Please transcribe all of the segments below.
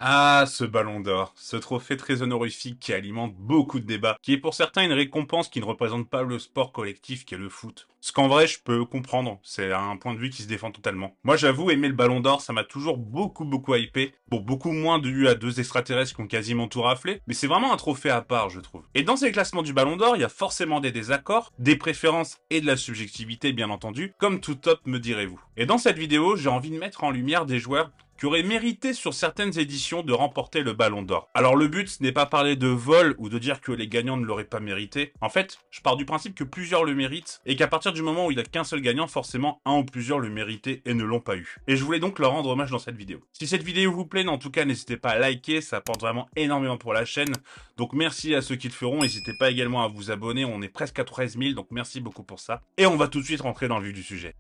Ah, ce ballon d'or, ce trophée très honorifique qui alimente beaucoup de débats, qui est pour certains une récompense qui ne représente pas le sport collectif qu'est le foot. Ce qu'en vrai, je peux comprendre, c'est un point de vue qui se défend totalement. Moi, j'avoue, aimer le ballon d'or, ça m'a toujours beaucoup hypé. Bon, beaucoup moins dû à deux extraterrestres qui ont quasiment tout raflé, mais c'est vraiment un trophée à part, je trouve. Et dans ces classements du ballon d'or, il y a forcément des désaccords, des préférences et de la subjectivité, bien entendu, comme tout top me direz-vous. Et dans cette vidéo, j'ai envie de mettre en lumière des joueurs qui aurait mérité sur certaines éditions de remporter le Ballon d'Or. Alors le but, ce n'est pas parler de vol ou de dire que les gagnants ne l'auraient pas mérité. En fait, je pars du principe que plusieurs le méritent et qu'à partir du moment où il n'y a qu'un seul gagnant, forcément un ou plusieurs le méritaient et ne l'ont pas eu. Et je voulais donc leur rendre hommage dans cette vidéo. Si cette vidéo vous plaît, en tout cas, n'hésitez pas à liker, ça apporte vraiment énormément pour la chaîne. Donc merci à ceux qui le feront, n'hésitez pas également à vous abonner, on est presque à 13 000, donc merci beaucoup pour ça. Et on va tout de suite rentrer dans le vif du sujet.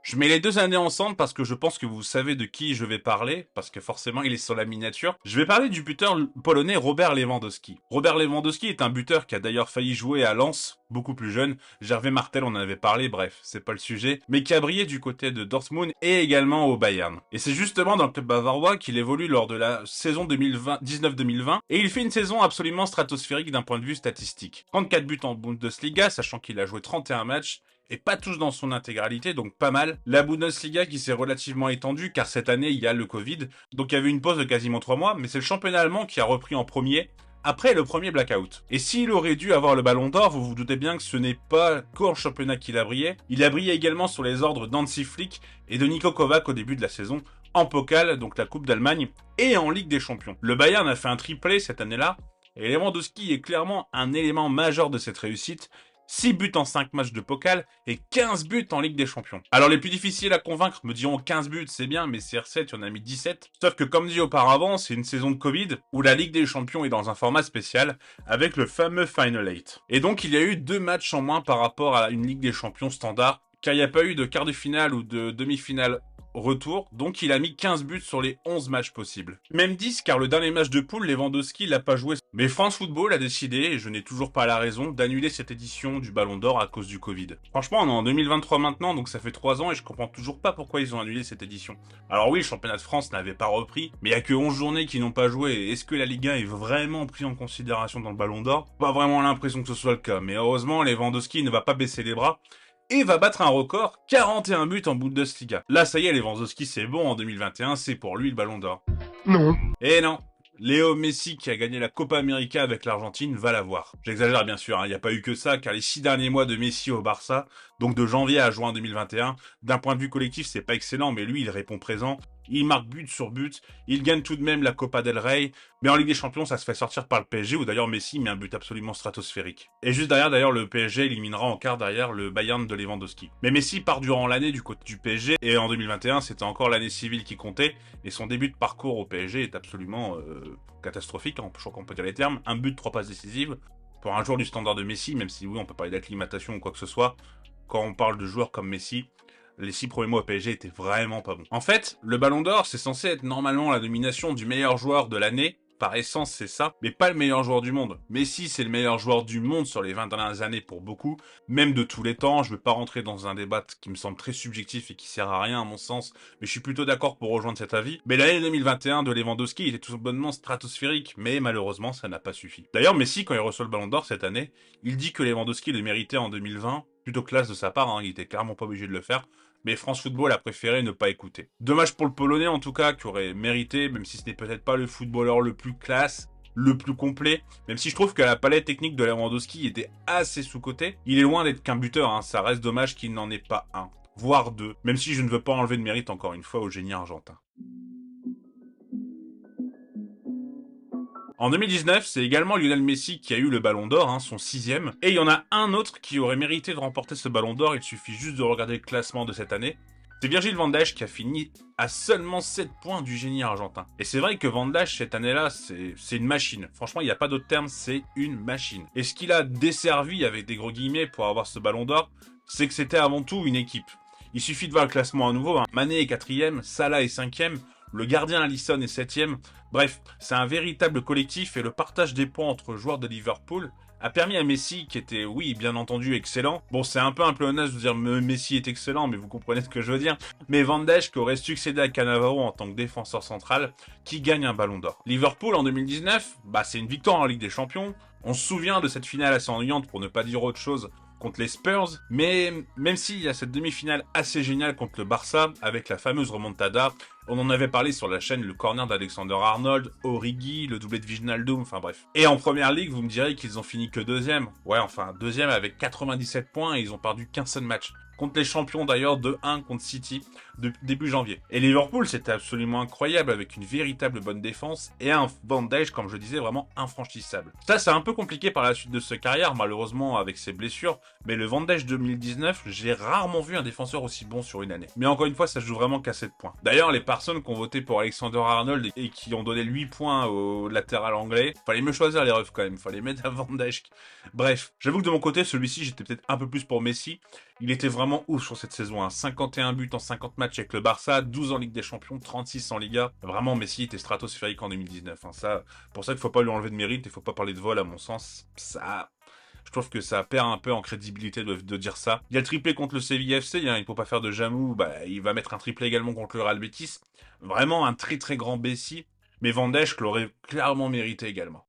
Je mets les deux années ensemble parce que je pense que vous savez de qui je vais parler, parce que forcément il est sur la miniature. Je vais parler du buteur polonais Robert Lewandowski. Robert Lewandowski est un buteur qui a d'ailleurs failli jouer à Lens, beaucoup plus jeune. Gervais Martel en avait parlé, bref, c'est pas le sujet. Mais qui a brillé du côté de Dortmund et également au Bayern. Et c'est justement dans le club bavarois qu'il évolue lors de la saison 2019-2020, et il fait une saison absolument stratosphérique d'un point de vue statistique. 34 buts en Bundesliga, sachant qu'il a joué 31 matchs, et pas tous dans son intégralité, donc pas mal. La Bundesliga qui s'est relativement étendue, car cette année, il y a le Covid, donc il y avait une pause de quasiment 3 mois, mais c'est le championnat allemand qui a repris en premier, après le premier blackout. Et s'il aurait dû avoir le ballon d'or, vous vous doutez bien que ce n'est pas qu'en championnat qu'il a brillé. Il a brillé également sur les ordres d'Hansi Flick et de Niko Kovac au début de la saison, en Pokal, donc la Coupe d'Allemagne, et en Ligue des Champions. Le Bayern a fait un triplé cette année-là, et Lewandowski est clairement un élément majeur de cette réussite. 6 buts en 5 matchs de Pokal et 15 buts en Ligue des Champions. Alors les plus difficiles à convaincre me diront 15 buts c'est bien, mais CR7 il en a mis 17. Sauf que comme dit auparavant, c'est une saison de Covid où la Ligue des Champions est dans un format spécial avec le fameux Final 8. Et donc il y a eu 2 matchs en moins par rapport à une Ligue des Champions standard, car il n'y a pas eu de quart de finale ou de demi-finale retour, donc il a mis 15 buts sur les 11 matchs possibles. Même 10 car le dernier match de poule, Lewandowski l'a pas joué. Mais France Football a décidé, et je n'ai toujours pas la raison, d'annuler cette édition du Ballon d'Or à cause du Covid. Franchement, on est en 2023 maintenant, donc ça fait 3 ans et je comprends toujours pas pourquoi ils ont annulé cette édition. Alors oui, le championnat de France n'avait pas repris, mais il y a que 11 journées qui n'ont pas joué, et est-ce que la Ligue 1 est vraiment pris en considération dans le Ballon d'Or? Pas vraiment l'impression que ce soit le cas, mais heureusement, Lewandowski ne va pas baisser les bras, et va battre un record, 41 buts en Bundesliga. Là, ça y est, Lewandowski, c'est bon, en 2021, c'est pour lui le Ballon d'Or. Non. Et non, Léo Messi, qui a gagné la Copa América avec l'Argentine, va l'avoir. J'exagère bien sûr, il n'y a pas eu que ça, car les 6 derniers mois de Messi au Barça, donc de janvier à juin 2021, d'un point de vue collectif, c'est pas excellent, mais lui, il répond présent. Il marque but sur but, il gagne tout de même la Copa del Rey, mais en Ligue des Champions, ça se fait sortir par le PSG, où d'ailleurs Messi met un but absolument stratosphérique. Et juste derrière, d'ailleurs, le PSG éliminera en quart derrière le Bayern de Lewandowski. Mais Messi part durant l'année du côté du PSG, et en 2021, c'était encore l'année civile qui comptait, et son début de parcours au PSG est absolument catastrophique, je crois qu'on peut dire les termes. Un but, 3 passes décisives, pour un joueur du standard de Messi, même si oui, on peut parler d'acclimatation ou quoi que ce soit, quand on parle de joueurs comme Messi, les 6 premiers mois au PSG étaient vraiment pas bons. En fait, le Ballon d'Or, c'est censé être normalement la nomination du meilleur joueur de l'année. Par essence, c'est ça, mais pas le meilleur joueur du monde. Messi, c'est le meilleur joueur du monde sur les 20 dernières années pour beaucoup, même de tous les temps. Je veux pas rentrer dans un débat qui me semble très subjectif et qui sert à rien à mon sens, mais je suis plutôt d'accord pour rejoindre cet avis. Mais l'année 2021 de Lewandowski était tout bonnement stratosphérique, mais malheureusement, ça n'a pas suffi. D'ailleurs, Messi, quand il reçoit le Ballon d'Or cette année, il dit que Lewandowski le méritait en 2020, plutôt classe de sa part, hein, il était clairement pas obligé de le faire, mais France Football a préféré ne pas écouter. Dommage pour le Polonais en tout cas, qui aurait mérité, même si ce n'est peut-être pas le footballeur le plus classe, le plus complet, même si je trouve que la palette technique de Lewandowski était assez sous-cotée. Il est loin d'être qu'un buteur, hein, ça reste dommage qu'il n'en ait pas un, voire deux, même si je ne veux pas enlever de mérite encore une fois au génie argentin. En 2019, c'est également Lionel Messi qui a eu le Ballon d'Or, hein, son 6e. Et il y en a un autre qui aurait mérité de remporter ce Ballon d'Or, il suffit juste de regarder le classement de cette année. C'est Virgil van Dijk qui a fini à seulement 7 points du génie argentin. Et c'est vrai que Van Dijk, cette année-là, c'est une machine. Franchement, il n'y a pas d'autre terme, c'est une machine. Et ce qu'il a desservi, avec des gros guillemets, pour avoir ce Ballon d'Or, c'est que c'était avant tout une équipe. Il suffit de voir le classement à nouveau, hein. Mané est 4e, Salah est 5e, le gardien Alisson est 7e. Bref, c'est un véritable collectif et le partage des points entre joueurs de Liverpool a permis à Messi, qui était, oui, bien entendu, excellent. Bon, c'est un peu un pléonasme de dire Messi est excellent, mais vous comprenez ce que je veux dire. Mais Van Dijk, qui aurait succédé à Cannavaro en tant que défenseur central, qui gagne un ballon d'or. Liverpool, en 2019, bah, c'est une victoire en Ligue des Champions. On se souvient de cette finale assez ennuyante, pour ne pas dire autre chose, contre les Spurs, mais même s'il y a cette demi-finale assez géniale contre le Barça, avec la fameuse remontada, on en avait parlé sur la chaîne, le corner d'Alexander-Arnold, Origi, le doublé de Wijnaldum, enfin bref. Et en première ligue, vous me direz qu'ils ont fini que deuxième. Ouais, enfin, deuxième avec 97 points et ils ont perdu qu'un seul match. Contre les champions d'ailleurs, 2-1 contre City, début janvier. Et Liverpool, c'était absolument incroyable, avec une véritable bonne défense et un Van Dijk, comme je disais, vraiment infranchissable. Ça, c'est un peu compliqué par la suite de sa carrière, malheureusement, avec ses blessures, mais le Van Dijk 2019, j'ai rarement vu un défenseur aussi bon sur une année. Mais encore une fois, ça joue vraiment qu'à 7 points. D'ailleurs, les personnes qui ont voté pour Alexander-Arnold et qui ont donné 8 points au latéral anglais, fallait mieux choisir les refs quand même, fallait mettre à Van Dijk. Bref, j'avoue que de mon côté, celui-ci, j'étais peut-être un peu plus pour Messi. Il était vraiment ouf sur cette saison, hein. 51 buts en 50 matchs avec le Barça, 12 en Ligue des Champions, 36 en Liga. Vraiment, Messi était stratosphérique en 2019. Hein. Ça, pour ça qu'il faut pas lui enlever de mérite, il faut pas parler de vol à mon sens. Ça, je trouve que ça perd un peu en crédibilité de dire ça. Il y a le triplé contre le Sevilla FC, hein, il faut pas faire de Jamou, bah, il va mettre un triplé également contre le Real Betis. Vraiment un très très grand Messi, mais Van Dijk l'aurait clairement mérité également.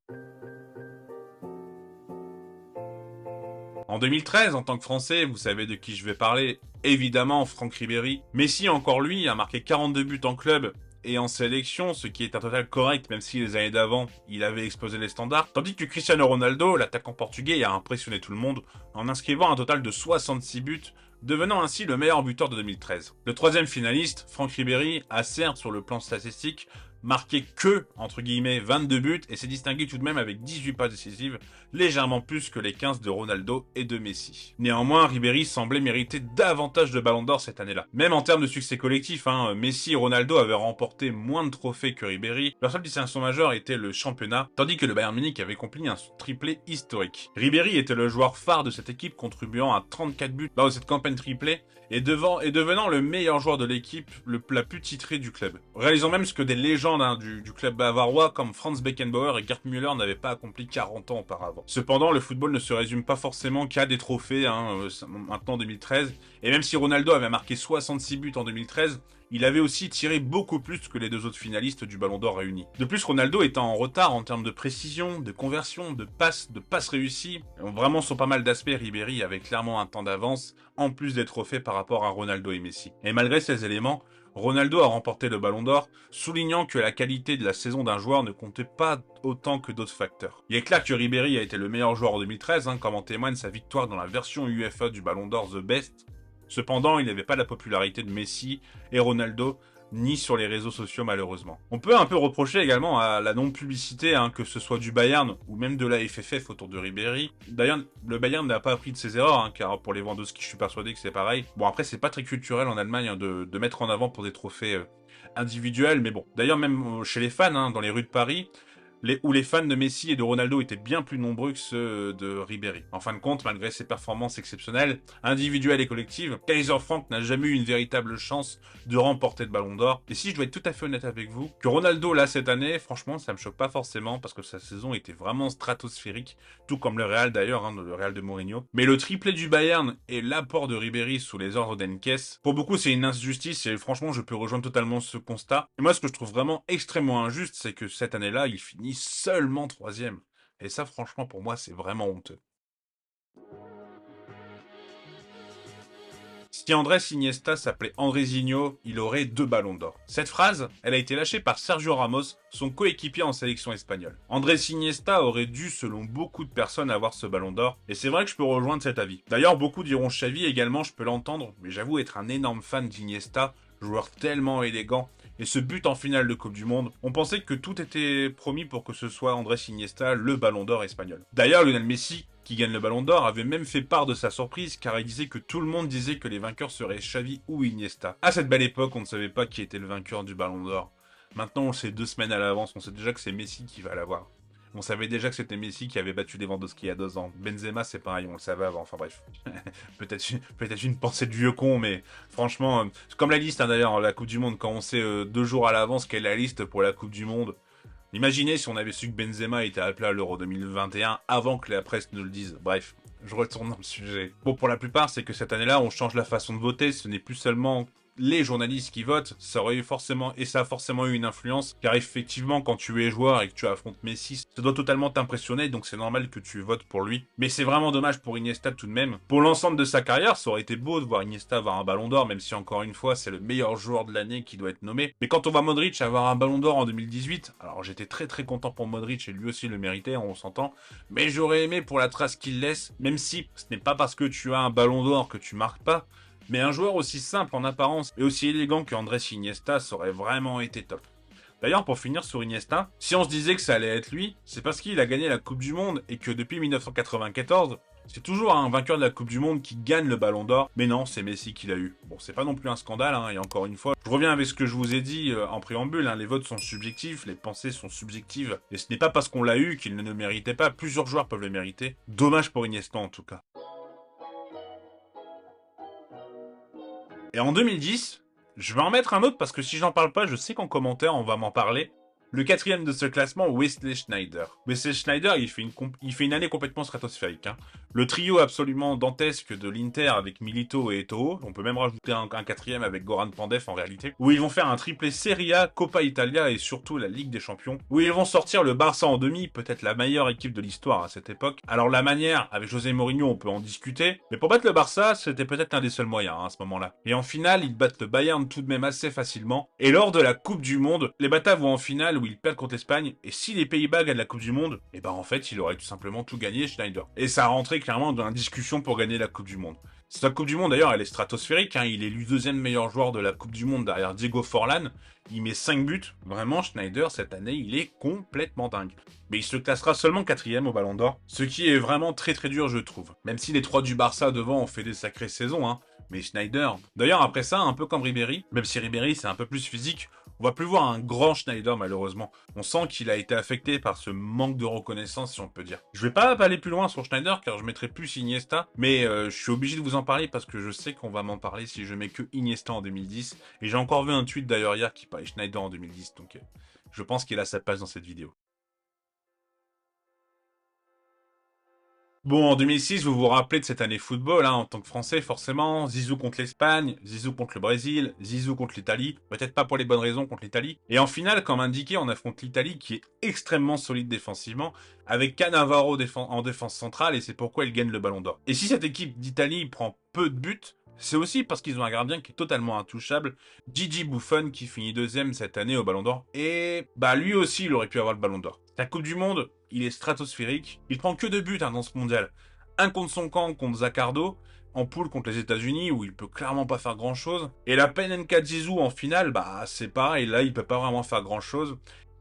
En 2013, en tant que Français, vous savez de qui je vais parler, évidemment Franck Ribéry. Messi, encore lui, a marqué 42 buts en club et en sélection, ce qui est un total correct, même si les années d'avant, il avait explosé les standards. Tandis que Cristiano Ronaldo, l'attaquant portugais, a impressionné tout le monde en inscrivant un total de 66 buts, devenant ainsi le meilleur buteur de 2013. Le troisième finaliste, Franck Ribéry, a certes sur le plan statistique marqué que, entre guillemets, 22 buts et s'est distingué tout de même avec 18 passes décisives, légèrement plus que les 15 de Ronaldo et de Messi. Néanmoins, Ribéry semblait mériter davantage de ballons d'or cette année-là. Même en termes de succès collectif, hein, Messi et Ronaldo avaient remporté moins de trophées que Ribéry. Leur seule distinction majeure était le championnat, tandis que le Bayern Munich avait accompli un triplé historique. Ribéry était le joueur phare de cette équipe, contribuant à 34 buts lors de cette campagne triplée, et devenant le meilleur joueur de l'équipe, la plus titrée du club. Réalisant même ce que des légendes du club bavarois comme Franz Beckenbauer et Gerd Müller n'avaient pas accompli 40 ans auparavant. Cependant, le football ne se résume pas forcément qu'à des trophées, maintenant 2013, et même si Ronaldo avait marqué 66 buts en 2013, il avait aussi tiré beaucoup plus que les deux autres finalistes du Ballon d'Or réunis. De plus, Ronaldo était en retard en termes de précision, de conversion, de passes réussies. Vraiment, sur pas mal d'aspects, Ribéry avait clairement un temps d'avance, en plus des trophées par rapport à Ronaldo et Messi. Et malgré ces éléments, Ronaldo a remporté le Ballon d'Or, soulignant que la qualité de la saison d'un joueur ne comptait pas autant que d'autres facteurs. Il est clair que Ribéry a été le meilleur joueur en 2013, comme en témoigne sa victoire dans la version UEFA du Ballon d'Or The Best. Cependant, il n'avait pas la popularité de Messi et Ronaldo, ni sur les réseaux sociaux malheureusement. On peut un peu reprocher également à la non-publicité, que ce soit du Bayern ou même de la FFF autour de Ribéry. D'ailleurs, le Bayern n'a pas appris de ses erreurs, car pour les Lewandowski, je suis persuadé que c'est pareil. Bon, après, c'est pas très culturel en Allemagne de mettre en avant pour des trophées individuels, mais bon. D'ailleurs, même chez les fans, dans les rues de Paris, où les fans de Messi et de Ronaldo étaient bien plus nombreux que ceux de Ribéry. En fin de compte, malgré ses performances exceptionnelles, individuelles et collectives, Kaiser Frank n'a jamais eu une véritable chance de remporter le Ballon d'Or. Et si je dois être tout à fait honnête avec vous, que Ronaldo là cette année, franchement, ça me choque pas forcément parce que sa saison était vraiment stratosphérique, tout comme le Real d'ailleurs, le Real de Mourinho. Mais le triplé du Bayern et l'apport de Ribéry sous les ordres d'Henkes, pour beaucoup c'est une injustice et franchement je peux rejoindre totalement ce constat. Et moi ce que je trouve vraiment extrêmement injuste, c'est que cette année-là, il finit seulement troisième. Et ça, franchement, pour moi, c'est vraiment honteux. Si Andrés Iniesta s'appelait Andresinho, il aurait 2 ballons d'or. Cette phrase, elle a été lâchée par Sergio Ramos, son coéquipier en sélection espagnole. Andrés Iniesta aurait dû, selon beaucoup de personnes, avoir ce ballon d'or, et c'est vrai que je peux rejoindre cet avis. D'ailleurs, beaucoup diront Xavi également, je peux l'entendre, mais j'avoue être un énorme fan d'Iniesta, joueur tellement élégant, et ce but en finale de Coupe du Monde, on pensait que tout était promis pour que ce soit Andrés Iniesta le ballon d'or espagnol. D'ailleurs, Lionel Messi, qui gagne le ballon d'or, avait même fait part de sa surprise car il disait que tout le monde disait que les vainqueurs seraient Xavi ou Iniesta. À cette belle époque, on ne savait pas qui était le vainqueur du ballon d'or. Maintenant, on le sait 2 semaines à l'avance, on sait déjà que c'est Messi qui va l'avoir. On savait déjà que c'était Messi qui avait battu Lewandowski il y a 2 ans. Benzema, c'est pareil, on le savait avant. Enfin bref, peut-être une pensée de vieux con, mais franchement, comme la liste d'ailleurs, la Coupe du Monde, quand on sait 2 jours à l'avance quelle est la liste pour la Coupe du Monde, Imaginez si on avait su que Benzema était appelé à l'Euro 2021 avant que la presse ne le dise. Bref, je retourne dans le sujet. Bon, pour la plupart, c'est que cette année-là, on change la façon de voter. Ce n'est plus seulement les journalistes qui votent, ça aurait eu forcément, et ça a forcément eu une influence, car effectivement, quand tu es joueur et que tu affrontes Messi, ça doit totalement t'impressionner, donc c'est normal que tu votes pour lui. Mais c'est vraiment dommage pour Iniesta tout de même. Pour l'ensemble de sa carrière, ça aurait été beau de voir Iniesta avoir un ballon d'or, même si encore une fois, c'est le meilleur joueur de l'année qui doit être nommé. Mais quand on voit Modric avoir un ballon d'or en 2018, alors j'étais très content pour Modric et lui aussi le méritait, on s'entend, mais j'aurais aimé pour la trace qu'il laisse, même si ce n'est pas parce que tu as un ballon d'or que tu marques pas, mais un joueur aussi simple en apparence et aussi élégant que Andrés Iniesta, ça aurait vraiment été top. D'ailleurs, pour finir sur Iniesta, si on se disait que ça allait être lui, c'est parce qu'il a gagné la Coupe du Monde et que depuis 1994, c'est toujours un vainqueur de la Coupe du Monde qui gagne le Ballon d'Or, mais non, c'est Messi qui l'a eu. Bon, c'est pas non plus un scandale, hein, et encore une fois, je reviens avec ce que je vous ai dit en préambule, hein, les votes sont subjectifs, les pensées sont subjectives, et ce n'est pas parce qu'on l'a eu qu'il ne le méritait pas, plusieurs joueurs peuvent le mériter. Dommage pour Iniesta en tout cas. Et en 2010, je vais en mettre un autre parce que si j'en parle pas, je sais qu'en commentaire, on va m'en parler. Le quatrième de ce classement, Wesley Sneijder. Wesley Sneijder, il fait une année complètement stratosphérique. Hein. Le trio absolument dantesque de l'Inter avec Milito et Eto'o, on peut même rajouter un quatrième avec Goran Pandev en réalité, où ils vont faire un triplé Serie A, Coppa Italia et surtout la Ligue des Champions, où ils vont sortir le Barça en demi, peut-être la meilleure équipe de l'histoire à cette époque. Alors la manière, avec José Mourinho, on peut en discuter, mais pour battre le Barça, c'était peut-être un des seuls moyens hein, à ce moment-là. Et en finale, ils battent le Bayern tout de même assez facilement, et lors de la Coupe du Monde, les Bataves vont en finale où ils perdent contre l'Espagne, et si les Pays-Bas gagnent la Coupe du Monde, et ben en fait, il aurait tout simplement tout gagné, Sneijder. Et ça a rentré clairement dans la discussion pour gagner la Coupe du Monde. Cette Coupe du Monde d'ailleurs, elle est stratosphérique, hein. Il est élu deuxième meilleur joueur de la Coupe du Monde derrière Diego Forlán, il met 5 buts, vraiment Sneijder cette année, il est complètement dingue. Mais il se classera seulement quatrième au Ballon d'Or, ce qui est vraiment très dur je trouve. Même si les trois du Barça devant ont fait des sacrées saisons, hein. Mais Sneijder... D'ailleurs après ça, un peu comme Ribéry, même si Ribéry c'est un peu plus physique, on va plus voir un grand Sneijder malheureusement. On sent qu'il a été affecté par ce manque de reconnaissance si on peut dire. Je vais pas aller plus loin sur Sneijder car je mettrai plus Iniesta, mais je suis obligé de vous en parler parce que je sais qu'on va m'en parler si je mets que Iniesta en 2010. Et j'ai encore vu un tweet d'ailleurs hier qui parlait Sneijder en 2010, donc je pense qu'il a sa place dans cette vidéo. Bon, en 2006, vous vous rappelez de cette année football, hein, en tant que Français, forcément. Zizou contre l'Espagne, Zizou contre le Brésil, Zizou contre l'Italie. Peut-être pas pour les bonnes raisons contre l'Italie. Et en finale, comme indiqué, on affronte l'Italie qui est extrêmement solide défensivement, avec Cannavaro en défense centrale, et c'est pourquoi il gagne le Ballon d'Or. Et si cette équipe d'Italie prend peu de buts, c'est aussi parce qu'ils ont un gardien qui est totalement intouchable, Gigi Buffon, qui finit deuxième cette année au Ballon d'Or. Et bah lui aussi, il aurait pu avoir le Ballon d'Or. La Coupe du Monde, il est stratosphérique. Il prend que 2 buts hein, dans ce mondial. Un contre son camp, contre Zaccardo, en poule contre les États-Unis, où il peut clairement pas faire grand-chose. Et la Penenka Zizou en finale, bah c'est pareil, là il peut pas vraiment faire grand-chose.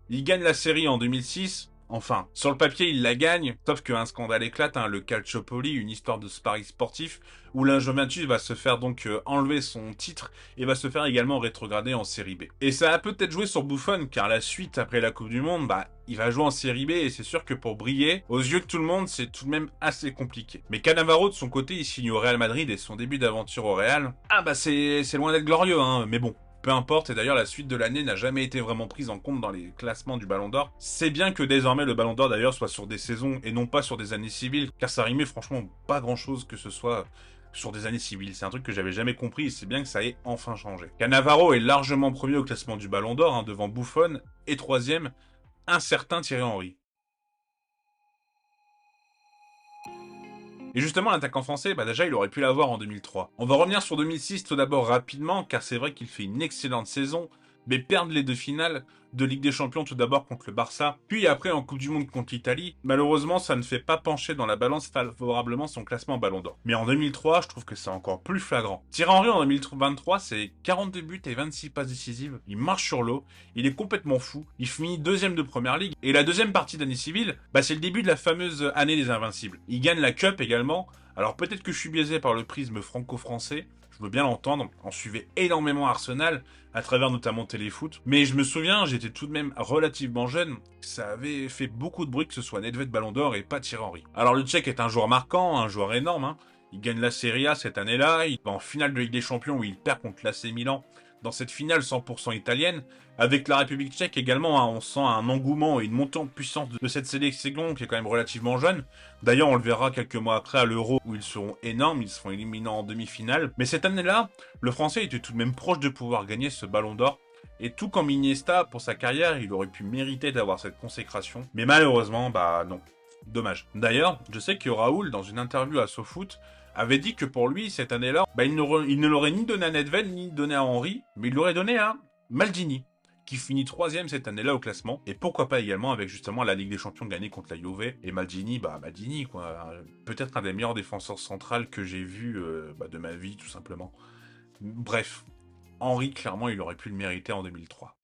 Il gagne la série en 2006. Enfin, sur le papier, il la gagne, sauf qu'un scandale éclate, hein, le Calciopoli, une histoire de paris sportif, où la Juventus va se faire donc enlever son titre et va se faire également rétrograder en série B. Et ça a peut-être joué sur Buffon, car la suite, après la Coupe du Monde, bah, il va jouer en série B et c'est sûr que pour briller, aux yeux de tout le monde, c'est tout de même assez compliqué. Mais Cannavaro, de son côté, il signe au Real Madrid et son début d'aventure au Real, ah bah c'est loin d'être glorieux, hein, mais bon. Peu importe, et d'ailleurs la suite de l'année n'a jamais été vraiment prise en compte dans les classements du Ballon d'Or. C'est bien que désormais le Ballon d'Or d'ailleurs soit sur des saisons et non pas sur des années civiles, car ça rimait franchement pas grand chose que ce soit sur des années civiles. C'est un truc que j'avais jamais compris et c'est bien que ça ait enfin changé. Cannavaro est largement premier au classement du Ballon d'Or, hein, devant Buffon, et troisième, un certain Thierry Henry. Et justement, l'attaquant français, bah déjà, il aurait pu l'avoir en 2003. On va revenir sur 2006 tout d'abord rapidement, car c'est vrai qu'il fait une excellente saison, mais perdre les 2 finales de Ligue des Champions tout d'abord contre le Barça, puis après en Coupe du Monde contre l'Italie, malheureusement ça ne fait pas pencher dans la balance favorablement son classement Ballon d'Or. Mais en 2003, je trouve que c'est encore plus flagrant. Thierry Henry en 2023, c'est 42 buts et 26 passes décisives, il marche sur l'eau, il est complètement fou, il finit deuxième de Première Ligue, et la deuxième partie d'année civile, bah c'est le début de la fameuse année des Invincibles. Il gagne la Cup également, alors peut-être que je suis biaisé par le prisme franco-français, je veux bien l'entendre, on suivait énormément Arsenal, à travers notamment Téléfoot. Mais je me souviens, j'étais tout de même relativement jeune, ça avait fait beaucoup de bruit que ce soit Nedved Ballon d'Or et pas Thierry Henry. Alors le Tchèque est un joueur marquant, un joueur énorme, hein. Il gagne la Serie A cette année-là, il va en finale de Ligue des Champions où il perd contre l'AC Milan dans cette finale 100% italienne. Avec la République tchèque également, hein, on sent un engouement et une montée en puissance de cette sélection qui est quand même relativement jeune. D'ailleurs, on le verra quelques mois après à l'Euro où ils seront énormes, ils seront éliminés en demi-finale. Mais cette année-là, le Français était tout de même proche de pouvoir gagner ce Ballon d'Or. Et tout comme Iniesta, pour sa carrière, il aurait pu mériter d'avoir cette consécration. Mais malheureusement, bah non. Dommage. D'ailleurs, je sais que Raoul, dans une interview à SoFoot, avait dit que pour lui, cette année-là, bah, il ne l'aurait ni donné à Nedved, ni donné à Henry, mais il l'aurait donné à Maldini, qui finit 3ème cette année-là au classement. Et pourquoi pas également avec justement la Ligue des Champions gagnée contre la Juve. Et Maldini, bah Maldini, quoi. Peut-être un des meilleurs défenseurs centrales que j'ai vu de ma vie, tout simplement. Bref, Henry, clairement, il aurait pu le mériter en 2003.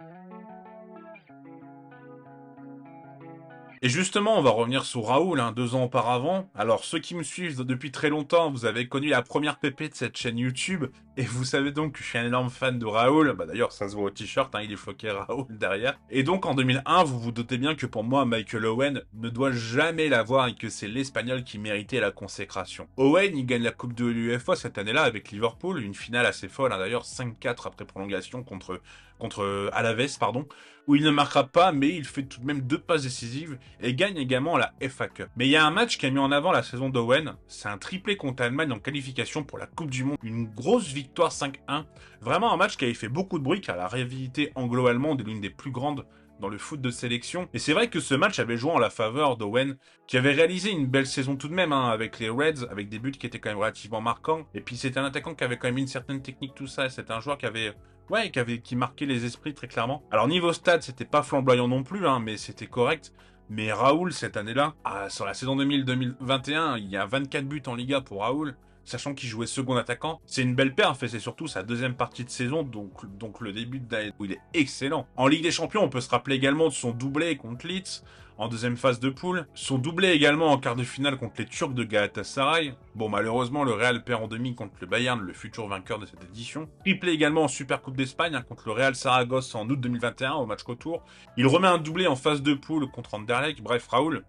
Et justement, on va revenir sur Raoul, 2 ans auparavant. Alors, ceux qui me suivent depuis très longtemps, vous avez connu la première pépé de cette chaîne YouTube, et vous savez donc que je suis un énorme fan de Raoul. Bah d'ailleurs, ça se voit au t-shirt, il est floqué Raoul derrière. Et donc, en 2001, vous vous doutez bien que pour moi, Michael Owen ne doit jamais l'avoir et que c'est l'Espagnol qui méritait la consécration. Owen, il gagne la Coupe de l'UEFA cette année-là avec Liverpool, une finale assez folle, d'ailleurs 5-4 après prolongation contre Alaves, où il ne marquera pas, mais il fait tout de même 2 passes décisives et gagne également la FA Cup. Mais il y a un match qui a mis en avant la saison d'Owen, c'est un triplé contre l'Allemagne en qualification pour la Coupe du Monde, une grosse victoire 5-1, vraiment un match qui avait fait beaucoup de bruit car la rivalité anglo-allemande est l'une des plus grandes dans le foot de sélection. Et c'est vrai que ce match avait joué en la faveur d'Owen, qui avait réalisé une belle saison tout de même, avec les Reds, avec des buts qui étaient quand même relativement marquants. Et puis c'était un attaquant qui avait quand même une certaine technique, tout ça, et c'était un joueur qui marquait les esprits très clairement. Alors niveau stade, c'était pas flamboyant non plus, mais c'était correct. Mais Raoul, cette année-là, sur la saison 2000-2021, il y a 24 buts en Liga pour Raoul, sachant qu'il jouait second attaquant. C'est une belle perf et c'est surtout sa 2e partie de saison, donc le début d'année où il est excellent. En Ligue des Champions, on peut se rappeler également de son doublé contre Leeds, en 2e phase de poule. Son doublé également en quart de finale contre les Turcs de Galatasaray. Bon, malheureusement, le Real perd en demi contre le Bayern, le futur vainqueur de cette édition. Triplé également en Super Coupe d'Espagne, contre le Real Saragosse en août 2021 au match retour. Il remet un doublé en phase de poule contre Anderlecht. Bref, Raoul,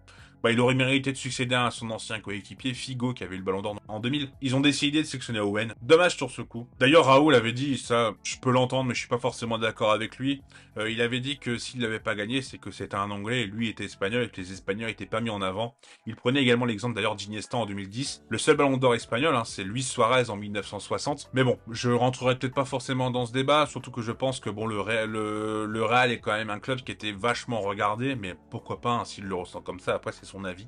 il aurait mérité de succéder à son ancien coéquipier Figo qui avait eu le Ballon d'Or en 2000. Ils ont décidé de sélectionner Owen. Dommage sur ce coup. D'ailleurs, Raoul avait dit, ça je peux l'entendre mais je suis pas forcément d'accord avec lui, il avait dit que s'il n'avait pas gagné, c'est que c'était un Anglais et lui était espagnol et que les Espagnols étaient pas mis en avant. Il prenait également l'exemple d'ailleurs d'Iniesta en 2010. Le seul Ballon d'Or espagnol, c'est Luis Suarez en 1960. Mais bon, je rentrerai peut-être pas forcément dans ce débat, surtout que je pense que bon, le Real est quand même un club qui était vachement regardé, mais pourquoi pas, s'il le ressent comme ça, après c'est son avis.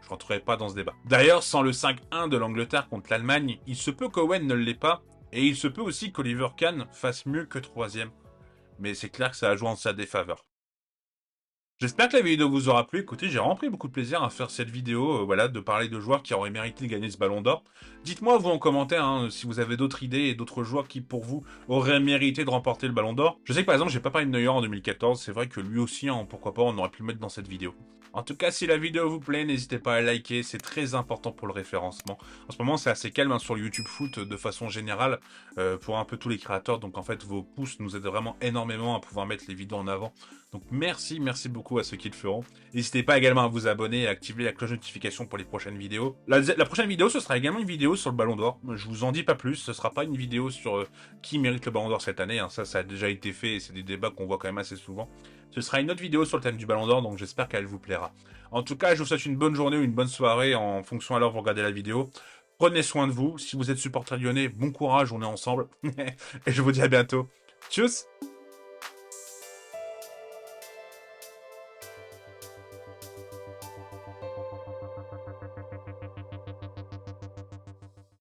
Je rentrerai pas dans ce débat. D'ailleurs, sans le 5-1 de l'Angleterre contre l'Allemagne, il se peut qu'Owen ne l'ait pas, et il se peut aussi qu'Oliver Kahn fasse mieux que 3ème. Mais c'est clair que ça a joué en sa défaveur. J'espère que la vidéo vous aura plu. Écoutez, j'ai vraiment pris beaucoup de plaisir à faire cette vidéo, de parler de joueurs qui auraient mérité de gagner ce Ballon d'Or. Dites-moi vous en commentaire si vous avez d'autres idées et d'autres joueurs qui pour vous auraient mérité de remporter le Ballon d'Or. Je sais que par exemple j'ai pas parlé de Neuer en 2014, c'est vrai que lui aussi, pourquoi pas, on aurait pu le mettre dans cette vidéo. En tout cas, si la vidéo vous plaît, n'hésitez pas à liker, c'est très important pour le référencement. En ce moment, c'est assez calme sur le YouTube Foot de façon générale pour un peu tous les créateurs. Donc en fait, vos pouces nous aident vraiment énormément à pouvoir mettre les vidéos en avant. Donc merci beaucoup à ceux qui le feront. N'hésitez pas également à vous abonner et à activer la cloche de notification pour les prochaines vidéos. La prochaine vidéo, ce sera également une vidéo sur le Ballon d'Or. Je vous en dis pas plus, ce sera pas une vidéo sur qui mérite le Ballon d'Or cette année. Ça a déjà été fait et c'est des débats qu'on voit quand même assez souvent. Ce sera une autre vidéo sur le thème du Ballon d'Or, donc j'espère qu'elle vous plaira. En tout cas, je vous souhaite une bonne journée ou une bonne soirée en fonction à l'heure où vous regardez la vidéo. Prenez soin de vous. Si vous êtes supporter lyonnais, bon courage, on est ensemble. Et je vous dis à bientôt. Tchuss!